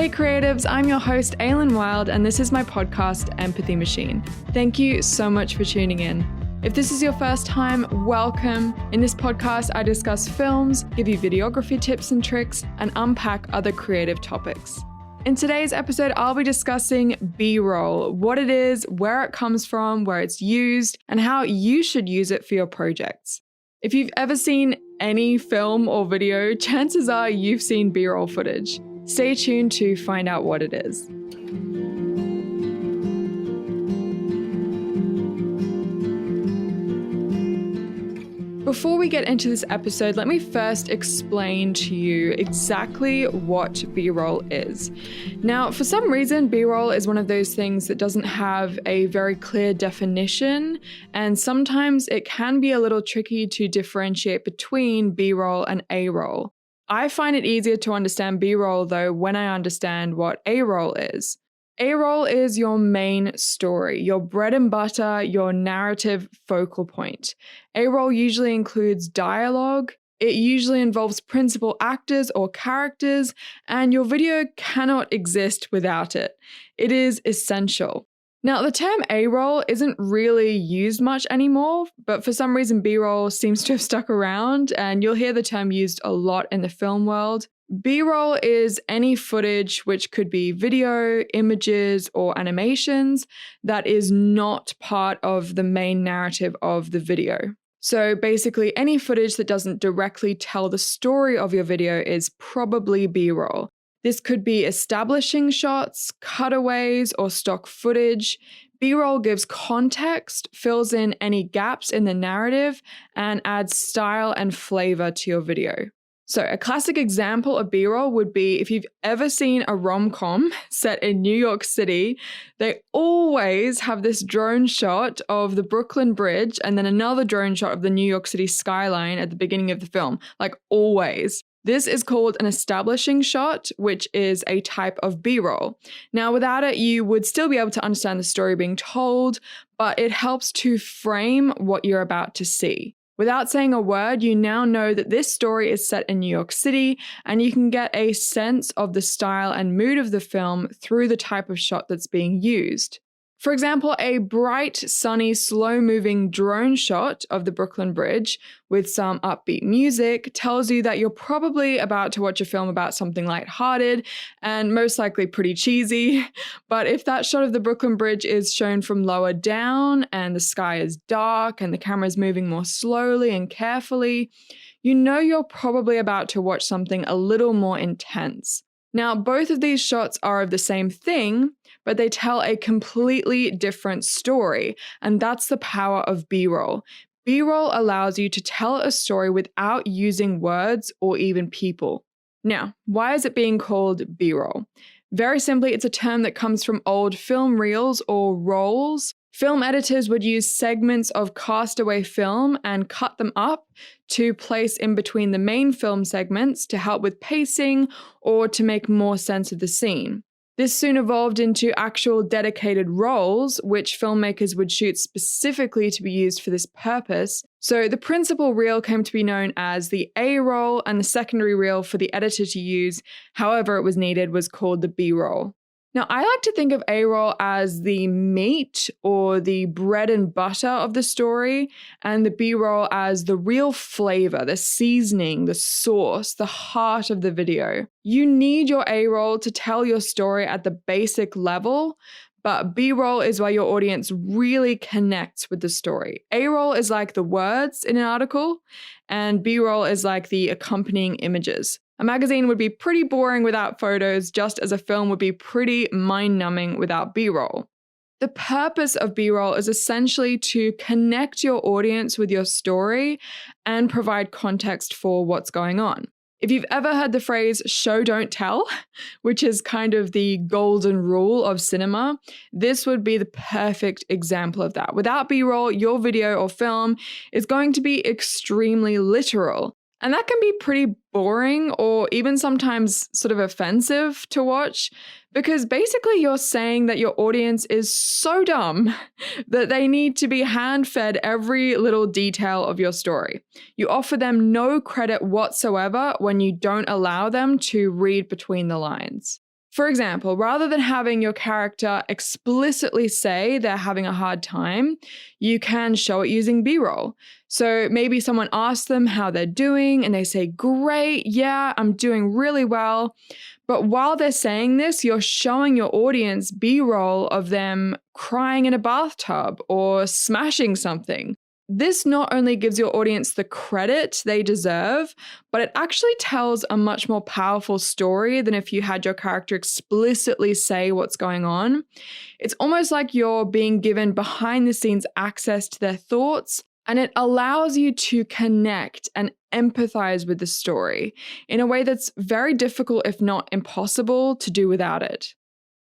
Hey creatives, I'm your host Aylin Wild and this is my podcast Empathy Machine. Thank you so much for tuning in. If this is your first time, welcome. In this podcast, I discuss films, give you videography tips and tricks, and unpack other creative topics. In today's episode, I'll be discussing B-roll, what it is, where it comes from, where it's used, and how you should use it for your projects. If you've ever seen any film or video, chances are you've seen B-roll footage. Stay tuned to find out what it is. Before we get into this episode, let me first explain to you exactly what B-roll is. Now, for some reason, B-roll is one of those things that doesn't have a very clear definition, and sometimes it can be a little tricky to differentiate between B-roll and A-roll. I find it easier to understand B-roll, though, when I understand what A-roll is. A-roll is your main story, your bread and butter, your narrative focal point. A-roll usually includes dialogue. It usually involves principal actors or characters, and your video cannot exist without it. It is essential. Now, the term A-roll isn't really used much anymore, but for some reason B-roll seems to have stuck around, and you'll hear the term used a lot in the film world. B-roll is any footage, which could be video, images, or animations, that is not part of the main narrative of the video. So basically, any footage that doesn't directly tell the story of your video is probably B-roll. This could be establishing shots, cutaways, or stock footage. B-roll gives context, fills in any gaps in the narrative, and adds style and flavor to your video. So a classic example of B-roll would be if you've ever seen a rom-com set in New York City, they always have this drone shot of the Brooklyn Bridge and then another drone shot of the New York City skyline at the beginning of the film, like always. This is called an establishing shot, which is a type of B-roll. Now, without it, you would still be able to understand the story being told, but it helps to frame what you're about to see. Without saying a word, you now know that this story is set in New York City, and you can get a sense of the style and mood of the film through the type of shot that's being used. For example, a bright, sunny, slow-moving drone shot of the Brooklyn Bridge with some upbeat music tells you that you're probably about to watch a film about something lighthearted and most likely pretty cheesy. But if that shot of the Brooklyn Bridge is shown from lower down and the sky is dark and the camera is moving more slowly and carefully, you know you're probably about to watch something a little more intense. Now, both of these shots are of the same thing, but they tell a completely different story, and that's the power of B-roll. B-roll allows you to tell a story without using words or even people. Now, why is it being called B-roll? Very simply, it's a term that comes from old film reels or rolls. Film editors would use segments of castaway film and cut them up to place in between the main film segments to help with pacing or to make more sense of the scene. This soon evolved into actual dedicated rolls, which filmmakers would shoot specifically to be used for this purpose. So the principal reel came to be known as the A-roll, and the secondary reel for the editor to use, however it was needed, was called the B-roll. Now, I like to think of A-roll as the meat or the bread and butter of the story, and the B-roll as the real flavor, the seasoning, the sauce, the heart of the video. You need your A-roll to tell your story at the basic level, but B-roll is where your audience really connects with the story. A-roll is like the words in an article, and B-roll is like the accompanying images. A magazine would be pretty boring without photos, just as a film would be pretty mind-numbing without B-roll. The purpose of B-roll is essentially to connect your audience with your story and provide context for what's going on. If you've ever heard the phrase show don't tell, which is kind of the golden rule of cinema, this would be the perfect example of that. Without B-roll, your video or film is going to be extremely literal. And that can be pretty boring or even sometimes sort of offensive to watch, because basically you're saying that your audience is so dumb that they need to be hand-fed every little detail of your story. You offer them no credit whatsoever when you don't allow them to read between the lines. For example, rather than having your character explicitly say they're having a hard time, you can show it using B-roll. So maybe someone asks them how they're doing and they say, "Great, yeah, I'm doing really well." But while they're saying this, you're showing your audience B-roll of them crying in a bathtub or smashing something. This not only gives your audience the credit they deserve, but it actually tells a much more powerful story than if you had your character explicitly say what's going on. It's almost like you're being given behind the scenes access to their thoughts, and it allows you to connect and empathize with the story in a way that's very difficult, if not impossible, to do without it.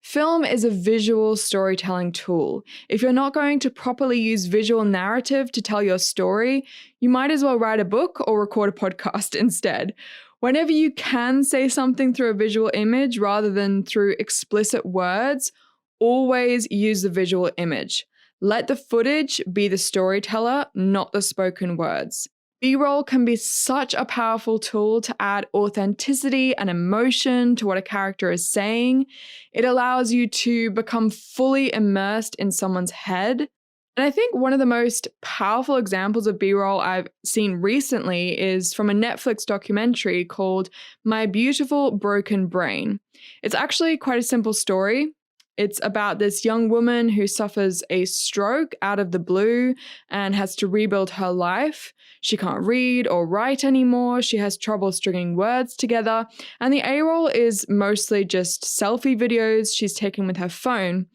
Film is a visual storytelling tool. If you're not going to properly use visual narrative to tell your story, you might as well write a book or record a podcast instead. Whenever you can say something through a visual image rather than through explicit words, always use the visual image. Let the footage be the storyteller, not the spoken words. B-roll can be such a powerful tool to add authenticity and emotion to what a character is saying. It allows you to become fully immersed in someone's head. And I think one of the most powerful examples of B-roll I've seen recently is from a Netflix documentary called My Beautiful Broken Brain. It's actually quite a simple story. It's about this young woman who suffers a stroke out of the blue and has to rebuild her life. She can't read or write anymore. She has trouble stringing words together. And the A-roll is mostly just selfie videos she's taking with her phone.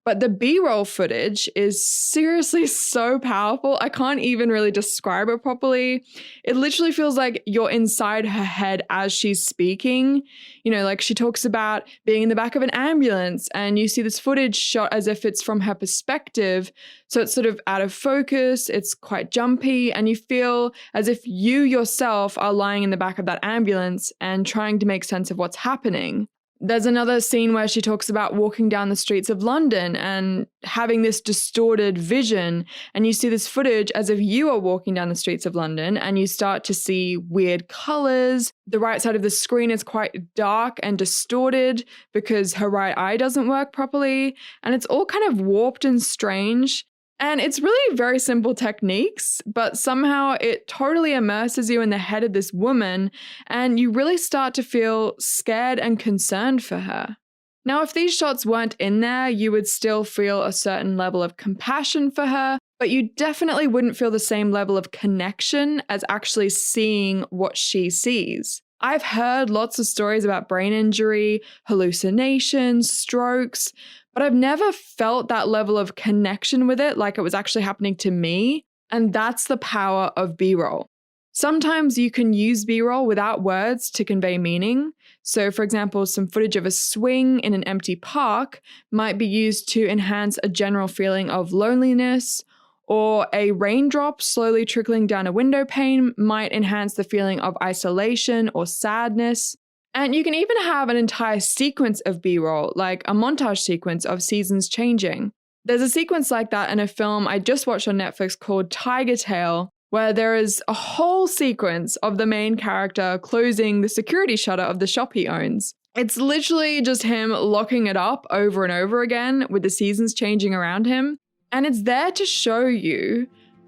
But the B-roll footage is seriously so powerful. I can't even really describe it properly. It literally feels like you're inside her head as she's speaking. You know, like she talks about being in the back of an ambulance and you see this footage shot as if it's from her perspective. So it's sort of out of focus. It's quite jumpy and you feel as if you yourself are lying in the back of that ambulance and trying to make sense of what's happening. There's another scene where she talks about walking down the streets of London and having this distorted vision. And you see this footage as if you are walking down the streets of London and you start to see weird colors. The right side of the screen is quite dark and distorted because her right eye doesn't work properly. And it's all kind of warped and strange. And it's really very simple techniques, but somehow it totally immerses you in the head of this woman, and you really start to feel scared and concerned for her. Now, if these shots weren't in there, you would still feel a certain level of compassion for her, but you definitely wouldn't feel the same level of connection as actually seeing what she sees. I've heard lots of stories about brain injury, hallucinations, strokes, but I've never felt that level of connection with it like it was actually happening to me. And that's the power of B-roll. Sometimes you can use B-roll without words to convey meaning. So, for example, some footage of a swing in an empty park might be used to enhance a general feeling of loneliness, or a raindrop slowly trickling down a window pane might enhance the feeling of isolation or sadness. And you can even have an entire sequence of B-roll, like a montage sequence of seasons changing. There's a sequence like that in a film I just watched on Netflix called Tigertail, where there is a whole sequence of the main character closing the security shutter of the shop he owns. It's literally just him locking it up over and over again with the seasons changing around him. And it's there to show you,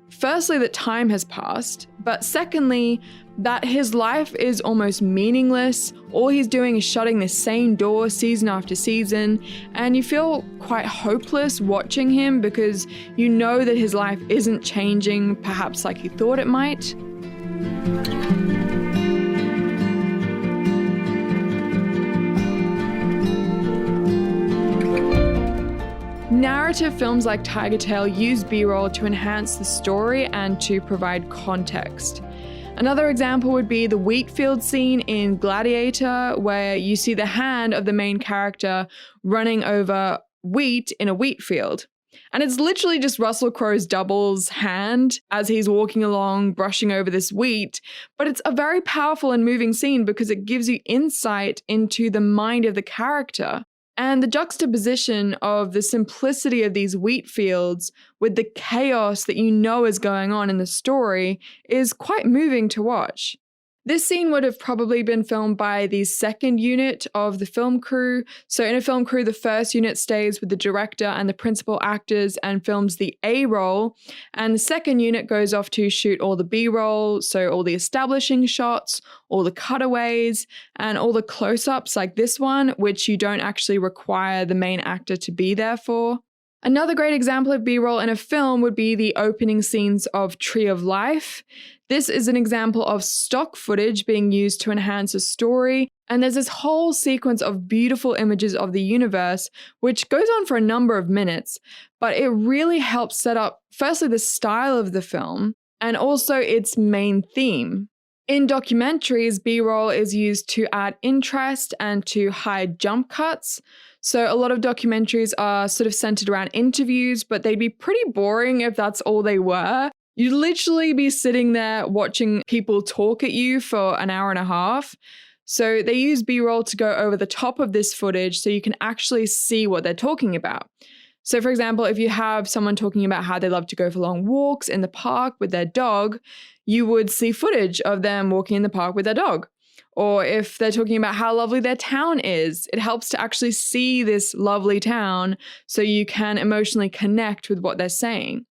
firstly, that time has passed, but secondly, that his life is almost meaningless. All he's doing is shutting the same door season after season, and you feel quite hopeless watching him because you know that his life isn't changing perhaps like you thought it might. Narrative films like Tigertail use B-roll to enhance the story and to provide context. Another example would be the wheat field scene in Gladiator, where you see the hand of the main character running over wheat in a wheat field. And it's literally just Russell Crowe's double's hand as he's walking along, brushing over this wheat. But it's a very powerful and moving scene because it gives you insight into the mind of the character. And the juxtaposition of the simplicity of these wheat fields with the chaos that you know is going on in the story is quite moving to watch. This scene would have probably been filmed by the second unit of the film crew. So in a film crew, the first unit stays with the director and the principal actors and films the A-roll, and the second unit goes off to shoot all the B-roll, so all the establishing shots, all the cutaways, and all the close-ups like this one, which you don't actually require the main actor to be there for. Another great example of B-roll in a film would be the opening scenes of Tree of Life. This is an example of stock footage being used to enhance a story, and there's this whole sequence of beautiful images of the universe, which goes on for a number of minutes, but it really helps set up, firstly, the style of the film, and also its main theme. In documentaries, B-roll is used to add interest and to hide jump cuts. So a lot of documentaries are sort of centered around interviews, but they'd be pretty boring if that's all they were. You'd literally be sitting there watching people talk at you for an hour and a half. So they use B-roll to go over the top of this footage so you can actually see what they're talking about. So for example, if you have someone talking about how they love to go for long walks in the park with their dog, you would see footage of them walking in the park with their dog. Or if they're talking about how lovely their town is, it helps to actually see this lovely town so you can emotionally connect with what they're saying.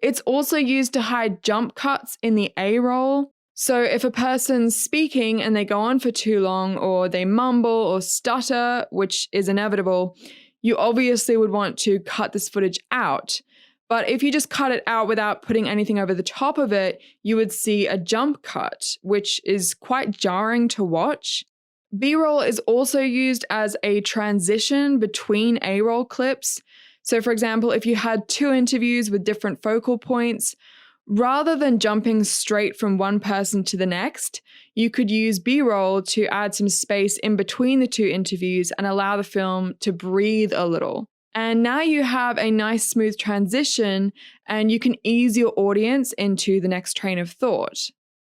It's also used to hide jump cuts in the A-roll. So if a person's speaking and they go on for too long, or they mumble or stutter, which is inevitable, you obviously would want to cut this footage out. But if you just cut it out without putting anything over the top of it, you would see a jump cut, which is quite jarring to watch. B-roll is also used as a transition between A-roll clips. So for example, if you had two interviews with different focal points, rather than jumping straight from one person to the next, you could use B-roll to add some space in between the two interviews and allow the film to breathe a little. And now you have a nice smooth transition and you can ease your audience into the next train of thought.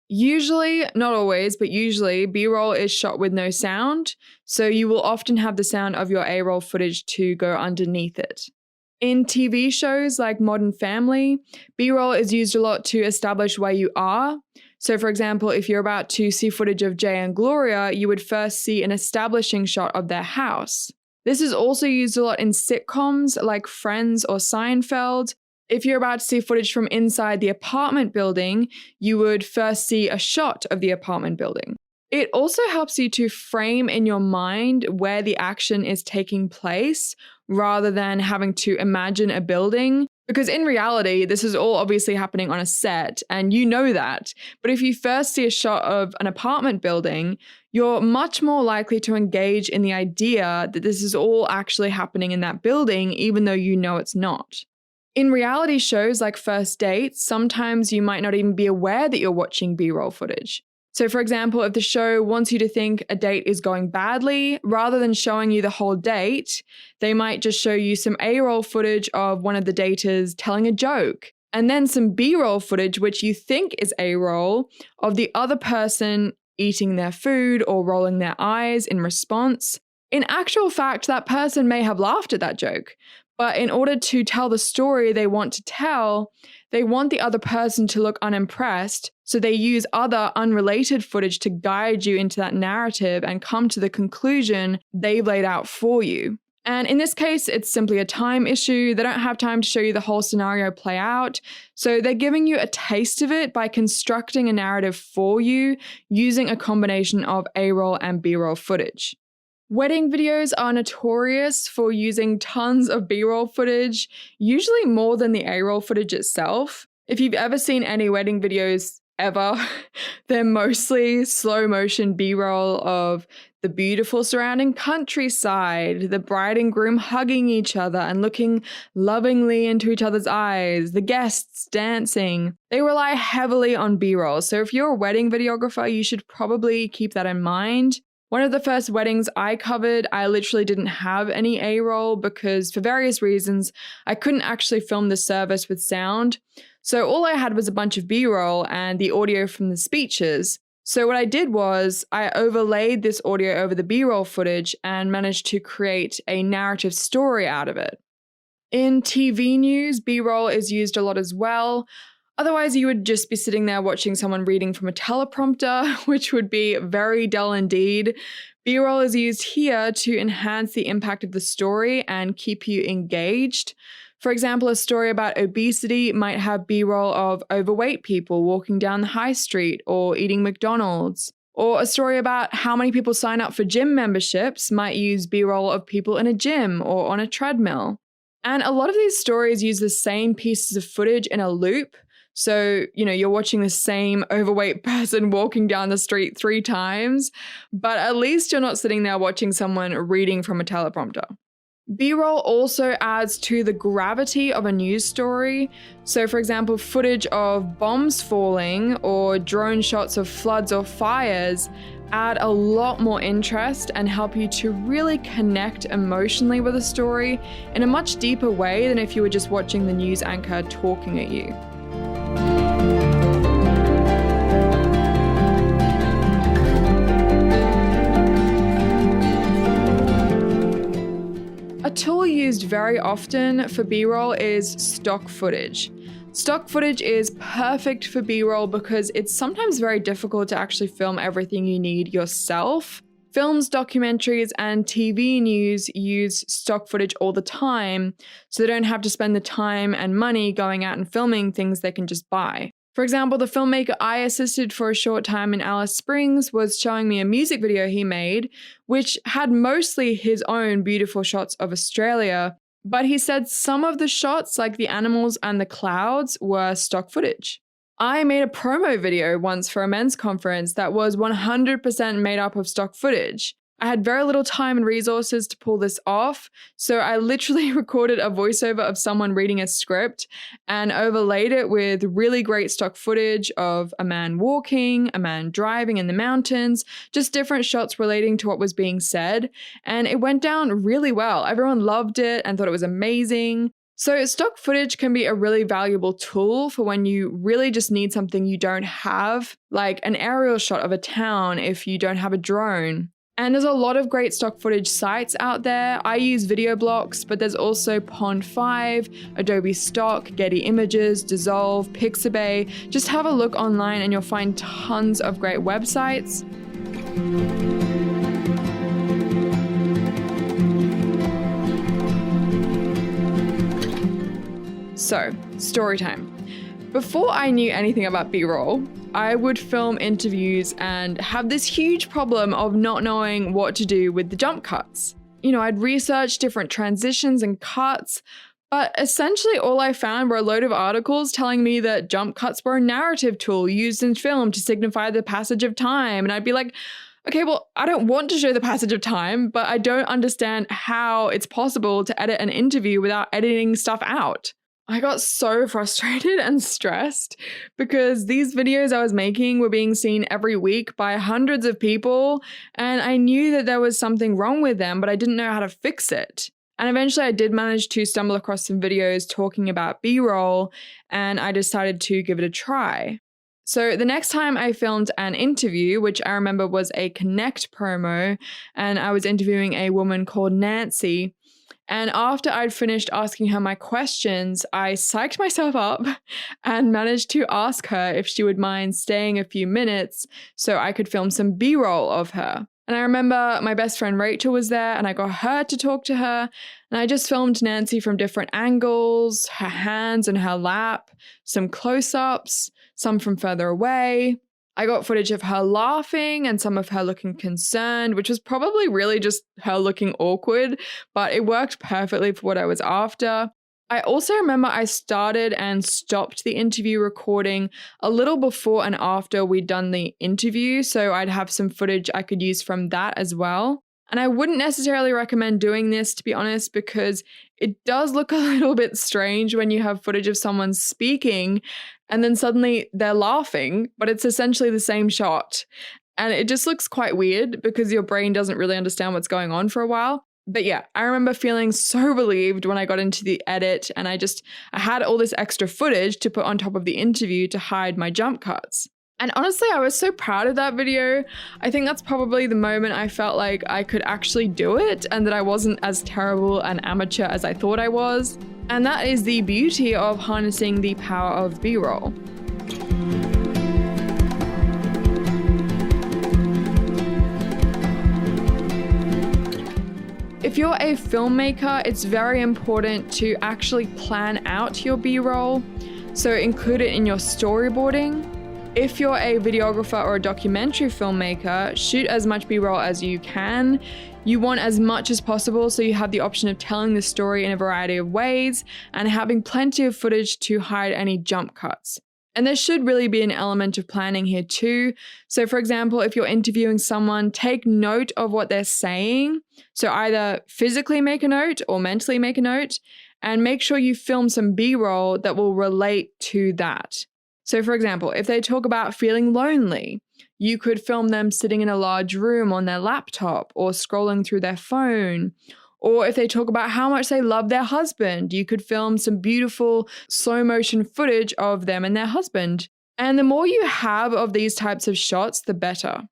Usually, not always, but usually B-roll is shot with no sound, so you will often have the sound of your A-roll footage to go underneath it. In TV shows like Modern Family, B-roll is used a lot to establish where you are. So for example, if you're about to see footage of Jay and Gloria, you would first see an establishing shot of their house. This is also used a lot in sitcoms like Friends or Seinfeld. If you're about to see footage from inside the apartment building, you would first see a shot of the apartment building. It also helps you to frame in your mind where the action is taking place rather than having to imagine a building. Because in reality, this is all obviously happening on a set and you know that. But if you first see a shot of an apartment building, you're much more likely to engage in the idea that this is all actually happening in that building, even though you know it's not. In reality shows like First Dates, sometimes you might not even be aware that you're watching B-roll footage. So for example, if the show wants you to think a date is going badly, rather than showing you the whole date, they might just show you some A-roll footage of one of the daters telling a joke, and then some B-roll footage, which you think is A-roll, of the other person eating their food or rolling their eyes in response. In actual fact, that person may have laughed at that joke, but in order to tell the story they want to tell, they want the other person to look unimpressed, so they use other unrelated footage to guide you into that narrative and come to the conclusion they've laid out for you. And in this case, it's simply a time issue. They don't have time to show you the whole scenario play out, so they're giving you a taste of it by constructing a narrative for you using a combination of A-roll and B-roll footage. Wedding videos are notorious for using tons of B-roll footage, usually more than the A-roll footage itself. If you've ever seen any wedding videos ever, they're mostly slow motion B-roll of the beautiful surrounding countryside, the bride and groom hugging each other and looking lovingly into each other's eyes, the guests dancing. They rely heavily on B-roll, so if you're a wedding videographer, you should probably keep that in mind. One of the first weddings I covered, I literally didn't have any A-roll because for various reasons, I couldn't actually film the service with sound. So all I had was a bunch of B-roll and the audio from the speeches. So what I did was I overlaid this audio over the B-roll footage and managed to create a narrative story out of it. In TV news, B-roll is used a lot as well. Otherwise, you would just be sitting there watching someone reading from a teleprompter, which would be very dull indeed. B-roll is used here to enhance the impact of the story and keep you engaged. For example, a story about obesity might have B-roll of overweight people walking down the high street or eating McDonald's. Or a story about how many people sign up for gym memberships might use B-roll of people in a gym or on a treadmill. And a lot of these stories use the same pieces of footage in a loop. So, you're watching the same overweight person walking down the street 3 times, but at least you're not sitting there watching someone reading from a teleprompter. B-roll also adds to the gravity of a news story. So, for example, footage of bombs falling or drone shots of floods or fires add a lot more interest and help you to really connect emotionally with a story in a much deeper way than if you were just watching the news anchor talking at you. A tool used very often for B-roll is stock footage. Stock footage is perfect for B-roll because it's sometimes very difficult to actually film everything you need yourself. Films, documentaries, and TV news use stock footage all the time, so they don't have to spend the time and money going out and filming things they can just buy. For example, the filmmaker I assisted for a short time in Alice Springs was showing me a music video he made, which had mostly his own beautiful shots of Australia, but he said some of the shots, like the animals and the clouds, were stock footage. I made a promo video once for a men's conference that was 100% made up of stock footage. I had very little time and resources to pull this off, so I literally recorded a voiceover of someone reading a script and overlaid it with really great stock footage of a man walking, a man driving in the mountains, just different shots relating to what was being said, and it went down really well. Everyone loved it and thought it was amazing. So stock footage can be a really valuable tool for when you really just need something you don't have, like an aerial shot of a town if you don't have a drone. And there's a lot of great stock footage sites out there. I use VideoBlocks, but there's also Pond5, Adobe Stock, Getty Images, Dissolve, Pixabay. Just have a look online and you'll find tons of great websites. So, story time. Before I knew anything about B-roll, I would film interviews and have this huge problem of not knowing what to do with the jump cuts. I'd research different transitions and cuts, but essentially all I found were a load of articles telling me that jump cuts were a narrative tool used in film to signify the passage of time. And I'd be like, okay, well, I don't want to show the passage of time, but I don't understand how it's possible to edit an interview without editing stuff out. I got so frustrated and stressed because these videos I was making were being seen every week by hundreds of people, and I knew that there was something wrong with them, but I didn't know how to fix it. And eventually I did manage to stumble across some videos talking about B-roll, and I decided to give it a try. So the next time I filmed an interview, which I remember was a Connect promo, and I was interviewing a woman called Nancy. And after I'd finished asking her my questions, I psyched myself up and managed to ask her if she would mind staying a few minutes so I could film some B-roll of her. And I remember my best friend Rachel was there and I got her to talk to her. And I just filmed Nancy from different angles, her hands and her lap, some close-ups, some from further away. I got footage of her laughing and some of her looking concerned, which was probably really just her looking awkward, but it worked perfectly for what I was after. I also remember I started and stopped the interview recording a little before and after we'd done the interview, so I'd have some footage I could use from that as well. And I wouldn't necessarily recommend doing this, to be honest, because it does look a little bit strange when you have footage of someone speaking and then suddenly they're laughing, but it's essentially the same shot. And it just looks quite weird because your brain doesn't really understand what's going on for a while. But yeah, I remember feeling so relieved when I got into the edit and I had all this extra footage to put on top of the interview to hide my jump cuts. And honestly, I was so proud of that video. I think that's probably the moment I felt like I could actually do it and that I wasn't as terrible an amateur as I thought I was. And that is the beauty of harnessing the power of B-roll. If you're a filmmaker, it's very important to actually plan out your B-roll, so include it in your storyboarding. If you're a videographer or a documentary filmmaker, shoot as much B-roll as you can. You want as much as possible so you have the option of telling the story in a variety of ways and having plenty of footage to hide any jump cuts. And there should really be an element of planning here too. So for example, if you're interviewing someone, take note of what they're saying. So either physically make a note or mentally make a note, and make sure you film some B-roll that will relate to that. So for example, if they talk about feeling lonely, you could film them sitting in a large room on their laptop or scrolling through their phone. Or if they talk about how much they love their husband, you could film some beautiful slow motion footage of them and their husband. And the more you have of these types of shots, the better.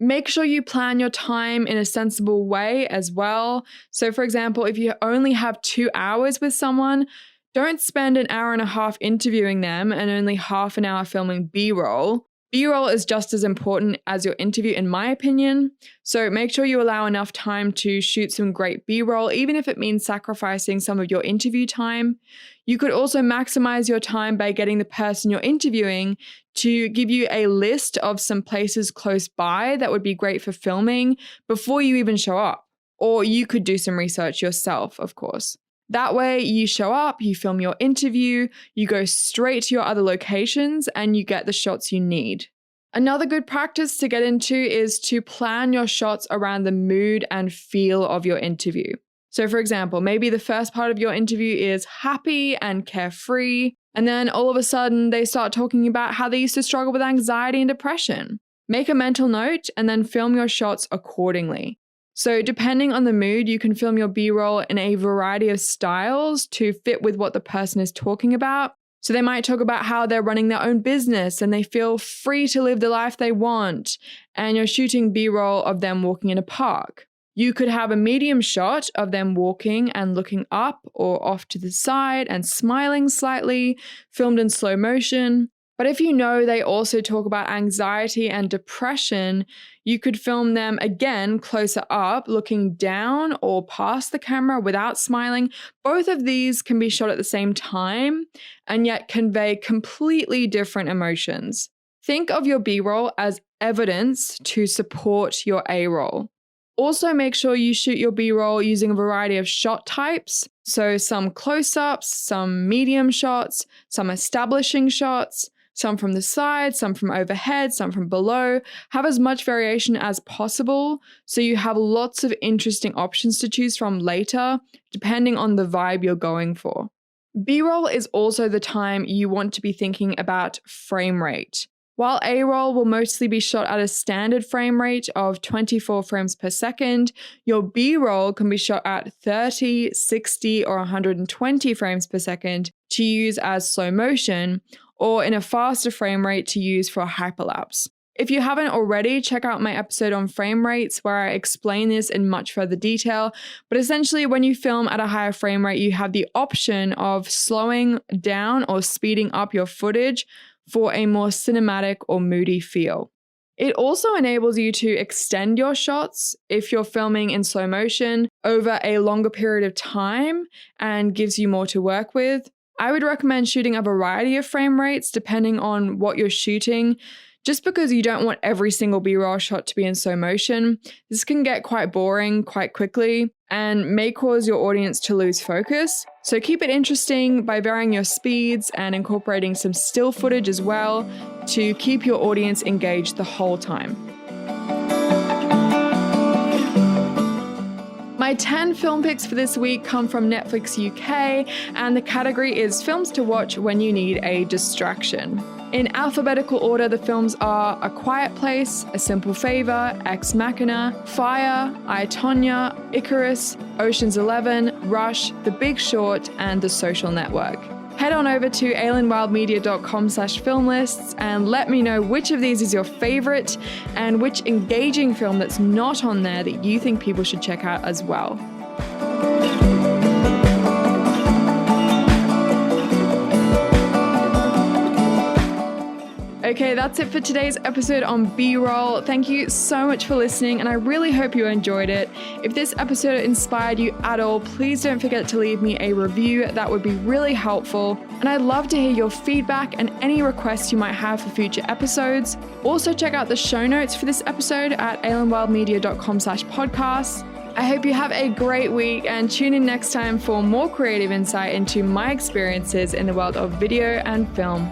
Make sure you plan your time in a sensible way as well. So for example, if you only have 2 hours with someone, don't spend an hour and a half interviewing them and only half an hour filming B-roll. B-roll is just as important as your interview, in my opinion. So make sure you allow enough time to shoot some great B-roll, even if it means sacrificing some of your interview time. You could also maximize your time by getting the person you're interviewing to give you a list of some places close by that would be great for filming before you even show up. Or you could do some research yourself, of course. That way you show up, you film your interview, you go straight to your other locations, and you get the shots you need. Another good practice to get into is to plan your shots around the mood and feel of your interview. So for example, maybe the first part of your interview is happy and carefree, and then all of a sudden they start talking about how they used to struggle with anxiety and depression. Make a mental note and then film your shots accordingly. So depending on the mood, you can film your B-roll in a variety of styles to fit with what the person is talking about. So they might talk about how they're running their own business and they feel free to live the life they want, and you're shooting B-roll of them walking in a park. You could have a medium shot of them walking and looking up or off to the side and smiling slightly, filmed in slow motion. But if you know they also talk about anxiety and depression, you could film them again closer up, looking down or past the camera without smiling. Both of these can be shot at the same time and yet convey completely different emotions. Think of your B-roll as evidence to support your A-roll. Also, make sure you shoot your B-roll using a variety of shot types. So some close-ups, some medium shots, some establishing shots, some from the side, some from overhead, some from below. Have as much variation as possible so you have lots of interesting options to choose from later, depending on the vibe you're going for. B-roll is also the time you want to be thinking about frame rate. While A-roll will mostly be shot at a standard frame rate of 24 frames per second, your B-roll can be shot at 30, 60, or 120 frames per second to use as slow motion, or in a faster frame rate to use for a hyperlapse. If you haven't already, check out my episode on frame rates where I explain this in much further detail. But essentially, when you film at a higher frame rate, you have the option of slowing down or speeding up your footage for a more cinematic or moody feel. It also enables you to extend your shots if you're filming in slow motion over a longer period of time and gives you more to work with. I would recommend shooting a variety of frame rates depending on what you're shooting, just because you don't want every single B-roll shot to be in slow motion. This can get quite boring quite quickly and may cause your audience to lose focus. So keep it interesting by varying your speeds and incorporating some still footage as well to keep your audience engaged the whole time. My 10 film picks for this week come from Netflix UK, and the category is films to watch when you need a distraction. In alphabetical order, the films are A Quiet Place, A Simple Favor, Ex Machina, Fire, I, Tonya, Icarus, Ocean's 11, Rush, The Big Short, and The Social Network. Head on over to alienwildmedia.com/filmlists and let me know which of these is your favorite and which engaging film that's not on there that you think people should check out as well. Okay, that's it for today's episode on B-Roll. Thank you so much for listening, and I really hope you enjoyed it. If this episode inspired you at all, please don't forget to leave me a review. That would be really helpful. And I'd love to hear your feedback and any requests you might have for future episodes. Also, check out the show notes for this episode at alienwildmedia.com/podcast. I hope you have a great week and tune in next time for more creative insight into my experiences in the world of video and film.